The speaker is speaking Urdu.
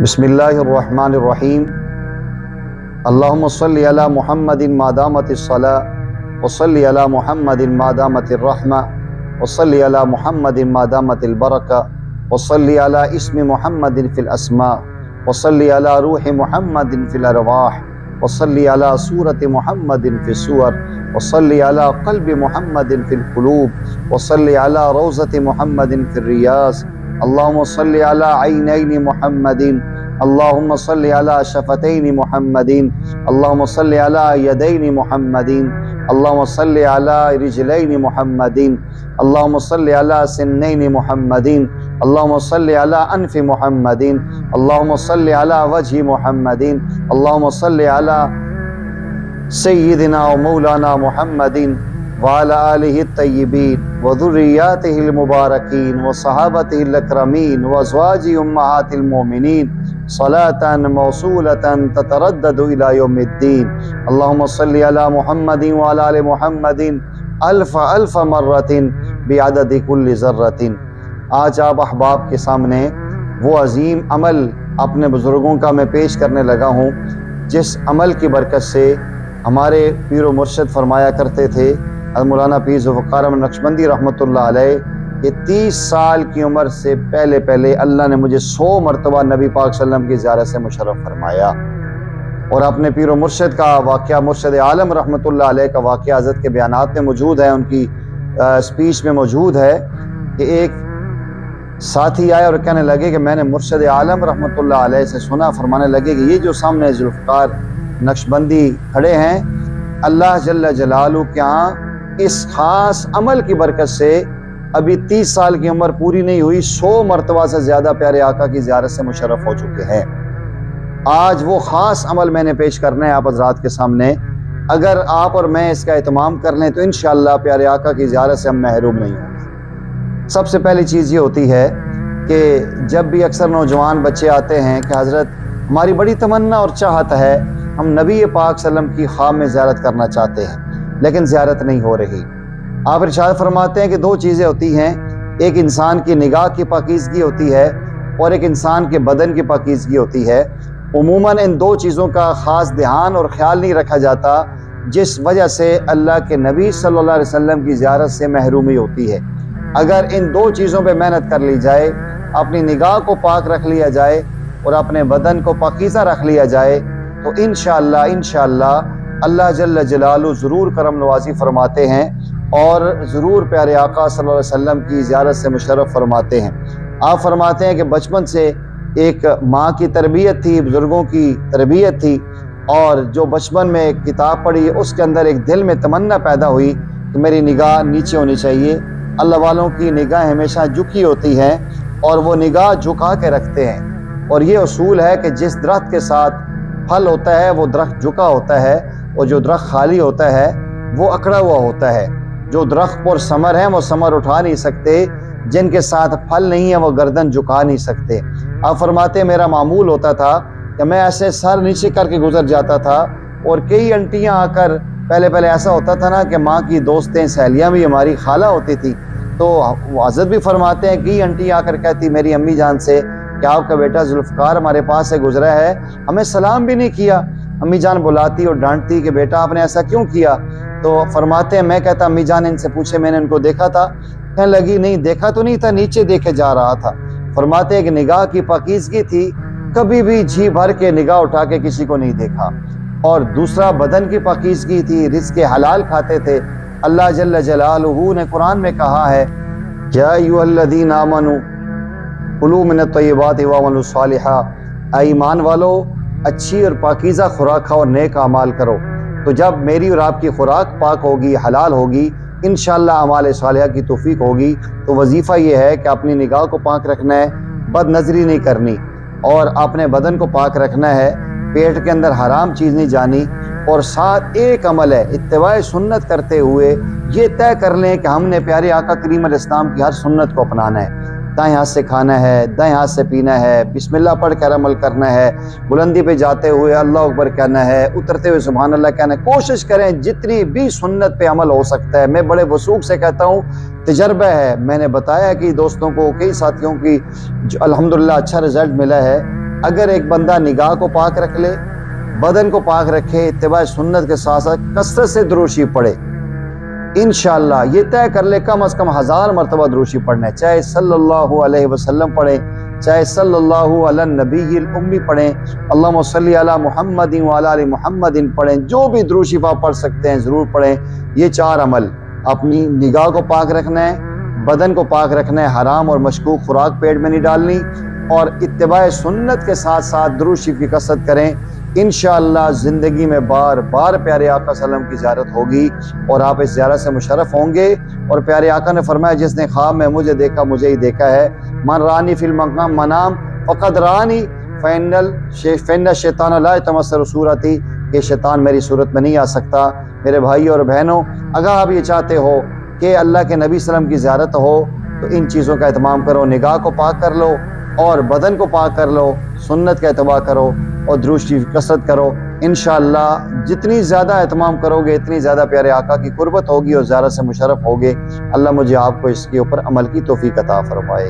بسم اللہ الرحمن الرحیم اللہم صلی علی محمد ما دامت الصلاة وصلی علی محمد ما دامت الرحمہ وصلی علی محمد ما دامت البرکہ وصلی علی اسم محمد فی الاسماء وصلی علی روح محمد فی الارواح وصلی علی صورت محمد فی الصور وصلی علی قلب محمد فی القلوب وصلی علی روضۃ محمد فی الریاض اللہم صلی علی عینین محمد اللہم صلی علی شفتین محمد اللہم صلی علی یدین محمد اللہم صلی علی رجلین محمد اللہم صلی علی سنین محمد اللہم صلی علی انف محمد اللہم صلی علی وجہ محمد اللہم صلی علی سیدنا و مولانا محمد وعلى آلہ الطیبین وذریاتہ المبارکین وصحابتہ الاکرمین وازواج امہات المومنین صلاة موصولة تتردد الى یوم الدین اللہم صلی علی محمد وعلى آل محمد الف مرۃ بعدد کل ذرۃ۔ آج آپ احباب کے سامنے وہ عظیم عمل اپنے بزرگوں کا میں پیش کرنے لگا ہوں جس عمل کی برکت سے ہمارے پیر و مرشد فرمایا کرتے تھے مولانا پیر ذوالفقار احمد نقشبندی رحمۃ اللہ علیہ کہ 30 سال کی عمر سے پہلے اللہ نے مجھے 100 مرتبہ نبی پاک صلی اللہ علیہ وسلم کی زیارت سے مشرف فرمایا۔ اور اپنے پیر و مرشد کا واقعہ، مرشد عالم رحمۃ اللہ علیہ کا واقعہ حضرت کے بیانات میں موجود ہے، ان کی سپیچ میں موجود ہے کہ ایک ساتھی آئے اور کہنے لگے کہ میں نے مرشد عالم رحمۃ اللہ علیہ سے سنا، فرمانے لگے کہ یہ جو سامنے ذوالفقار نقشبندی کھڑے ہیں، اللہ جل جلالہ کے ہاں اس خاص عمل کی برکت سے ابھی 30 سال کی عمر پوری نہیں ہوئی، 100 مرتبہ سے زیادہ پیارے آقا کی زیارت سے مشرف ہو چکے ہیں۔ آج وہ خاص عمل میں نے پیش کرنا ہے آپ حضرات کے سامنے، اگر آپ اور میں اس کا اہتمام کر لیں تو انشاءاللہ پیارے آقا کی زیارت سے ہم محروم نہیں ہوں گے۔ سب سے پہلی چیز یہ ہوتی ہے کہ جب بھی اکثر نوجوان بچے آتے ہیں کہ حضرت ہماری بڑی تمنا اور چاہت ہے، ہم نبی پاک صلی اللہ علیہ وسلم کی خواب میں زیارت کرنا چاہتے ہیں لیکن زیارت نہیں ہو رہی۔ آپ ارشاد فرماتے ہیں کہ 2 چیزیں ہوتی ہیں، ایک انسان کی نگاہ کی پاکیزگی ہوتی ہے اور ایک انسان کے بدن کی پاکیزگی ہوتی ہے۔ عموماً ان 2 چیزوں کا خاص دھیان اور خیال نہیں رکھا جاتا، جس وجہ سے اللہ کے نبی صلی اللہ علیہ وسلم کی زیارت سے محرومی ہوتی ہے۔ اگر ان 2 چیزوں پہ محنت کر لی جائے، اپنی نگاہ کو پاک رکھ لیا جائے اور اپنے بدن کو پاکیزہ رکھ لیا جائے تو انشاءاللہ اللہ جل جلالہ ضرور کرم نوازی فرماتے ہیں اور ضرور پیارے آقا صلی اللہ علیہ وسلم کی زیارت سے مشرف فرماتے ہیں۔ آپ فرماتے ہیں کہ بچپن سے ایک ماں کی تربیت تھی، بزرگوں کی تربیت تھی، اور جو بچپن میں ایک کتاب پڑھی اس کے اندر ایک دل میں تمنا پیدا ہوئی کہ میری نگاہ نیچے ہونی چاہیے۔ اللہ والوں کی نگاہ ہمیشہ جھکی ہوتی ہیں اور وہ نگاہ جھکا کے رکھتے ہیں، اور یہ اصول ہے کہ جس درخت کے ساتھ پھل ہوتا ہے وہ درخت جھکا ہوتا ہے، اور جو درخت خالی ہوتا ہے وہ اکڑا ہوا ہوتا ہے۔ جو درخت پر ثمر ہیں وہ ثمر اٹھا نہیں سکتے، جن کے ساتھ پھل نہیں ہیں وہ گردن جھکا نہیں سکتے۔ آپ فرماتے ہیں میرا معمول ہوتا تھا کہ میں ایسے سر نیچے کر کے گزر جاتا تھا، اور کئی انٹیاں آ کر پہلے ایسا ہوتا تھا نا کہ ماں کی دوستیں سہیلیاں بھی ہماری خالہ ہوتی تھی، تو حضرت بھی فرماتے ہیں کئی انٹیاں آ کر کہتی میری امی جان سے کہ آپ کا بیٹا ذوالفقار ہمارے پاس سے گزرا ہے، ہمیں سلام بھی نہیں کیا۔ امی جان بلاتی اور ڈانٹتی کہ بیٹا آپ نے ایسا کیوں کیا؟ تو فرماتے ہیں میں کہتا امی جان ان سے پوچھے میں نے ان کو دیکھا تھا؟ کہنے لگی نہیں دیکھا تو نہیں تھا، نیچے دیکھے جا رہا تھا۔ فرماتے ہیں کہ نگاہ کی پاکیزگی تھی، کبھی بھی جی بھر کے نگاہ اٹھا کے کسی کو نہیں دیکھا۔ اور دوسرا بدن کی پاکیزگی تھی، رزق حلال کھاتے تھے۔ اللہ جل جلالہ نے قرآن میں کہا ہے یا ایھا الذین آمنوا کلوا من الطیبات واعملوا صالحا، اے ایمان والو اچھی اور پاکیزہ خوراک کھاؤ اور نیک اعمال کرو۔ تو جب میری اور آپ کی خوراک پاک ہوگی، حلال ہوگی، انشاءاللہ اعمال صالحہ کی توفیق ہوگی۔ تو وظیفہ یہ ہے کہ اپنی نگاہ کو پاک رکھنا ہے، بد نظری نہیں کرنی، اور اپنے بدن کو پاک رکھنا ہے، پیٹ کے اندر حرام چیز نہیں جانی، اور ساتھ ایک عمل ہے اتباع سنت کرتے ہوئے یہ طے کر لیں کہ ہم نے پیارے آقا کریم علیہ السلام کی ہر سنت کو اپنانا ہے۔ دائیں ہاتھ سے کھانا ہے، دائیں ہاتھ سے پینا ہے، بسم اللہ پڑھ کر عمل کرنا ہے، بلندی پہ جاتے ہوئے اللہ اکبر کہنا ہے، اترتے ہوئے سبحان اللہ کہنا ہے۔ کوشش کریں جتنی بھی سنت پہ عمل ہو سکتا ہے۔ میں بڑے وثوق سے کہتا ہوں، تجربہ ہے، میں نے بتایا کہ دوستوں کو، کئی ساتھیوں کی جو الحمدللہ اچھا رزلٹ ملا ہے اگر ایک بندہ نگاہ کو پاک رکھ لے، بدن کو پاک رکھے، اتباع سنت کے ساتھ ساتھ کثرت سے درود شریف پڑھے، انشاءاللہ یہ طے کر لے کم از کم 1000 مرتبہ درود شریف پڑھنا ہے، چاہے صلی اللہ علیہ وسلم پڑھیں، چاہے صلی اللہ علی النبی الامی پڑھیں، اللہم صلی علی محمد وعلی آل محمد پڑھیں، جو بھی درود شریف آپ پڑھ سکتے ہیں ضرور پڑھیں۔ یہ 4 عمل، اپنی نگاہ کو پاک رکھنا ہے، بدن کو پاک رکھنا ہے، حرام اور مشکوک خوراک پیٹ میں نہیں ڈالنی، اور اتباع سنت کے ساتھ ساتھ درود شریف کی کثرت کریں۔ انشاءاللہ زندگی میں بار بار پیارے آقا صلی اللہ علیہ وسلم کی زیارت ہوگی اور آپ اس زیارت سے مشرف ہوں گے۔ اور پیارے آقا نے فرمایا جس نے خواب میں مجھے دیکھا مجھے ہی دیکھا ہے، من رانی فی المنام فقد رانی فإن الشیطان لا یتمثل صورتی، کہ شیطان میری صورت میں نہیں آ سکتا۔ میرے بھائی اور بہنوں، اگر آپ یہ چاہتے ہو کہ اللہ کے نبی صلی اللہ علیہ وسلم کی زیارت ہو تو ان چیزوں کا اہتمام کرو، نگاہ کو پاک کر لو اور بدن کو پاک کر لو، سنت کا اتباع کرو اور درود شریف کی کثرت کرو۔ انشاءاللہ جتنی زیادہ اہتمام کرو گے اتنی زیادہ پیارے آقا کی قربت ہوگی اور زیارت سے مشرف ہوگے۔ اللہ مجھے آپ کو اس کے اوپر عمل کی توفیق عطا فرمائے۔